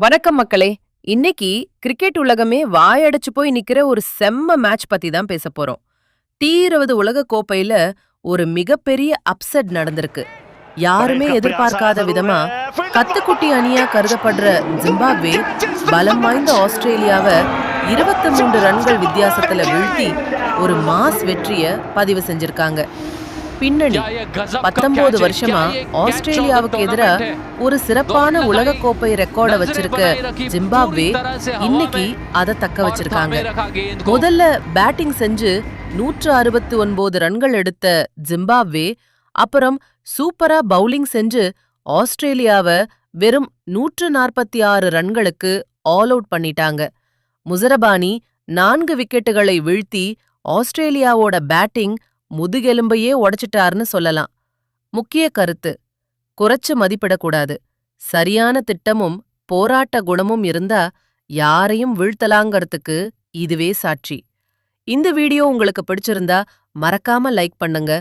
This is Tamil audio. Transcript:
வணக்கம் மக்களே. இன்னைக்கு கிரிக்கெட் உலகமே வாயடைச்சு போய் நிக்கிற ஒரு செம்ம மேட்ச் பத்தி தான் பேச போறோம். T20 உலக கோப்பையில ஒரு மிகப்பெரிய அப்செட் நடந்திருக்கு. யாருமே எதிர்பார்க்காத விதமா கத்துக்குட்டி அணியா கருதப்படுற ஜிம்பாப்வே பலம் வாய்ந்த ஆஸ்திரேலியாவ 23 ரன்கள் வித்தியாசத்துல வீழ்த்தி ஒரு மாஸ் வெற்றிய பதிவு செஞ்சிருக்காங்க. பின்னணி 19 வருஷமா ஆஸ்திரேலியாவுக்கு எதிரா ஒரு சிறப்பான உலக கோப்பை ரெக்கார்ட வச்சிருக்க ஜிம்பாப்வே இன்னைக்கு அதை தக்க வச்சிருக்காங்க. முதல்ல பேட்டிங் செஞ்சு 169 ரன்கள் எடுத்த ஜிம்பாப்வே அப்புறம் சூப்பரா பவுலிங் செஞ்சு ஆஸ்திரேலியாவை வெறும் 146 ரன்களுக்கு ஆல் அவுட் பண்ணிட்டாங்க. முசரபானி 4 விக்கெட்டுகளை வீழ்த்தி ஆஸ்திரேலியாவோட பேட்டிங் முதுகெலும்பையே உடைச்சிட்டாருன்னு சொல்லலாம். முக்கிய கருத்து: குறைச்சு மதிப்பிடக்கூடாது. சரியான திட்டமும் போராட்ட குணமும் இருந்தா யாரையும் வீழ்த்தலாங்கிறதுக்கு இதுவே சாட்சி. இந்த வீடியோ உங்களுக்கு பிடிச்சிருந்தா மறக்காம லைக் பண்ணுங்க,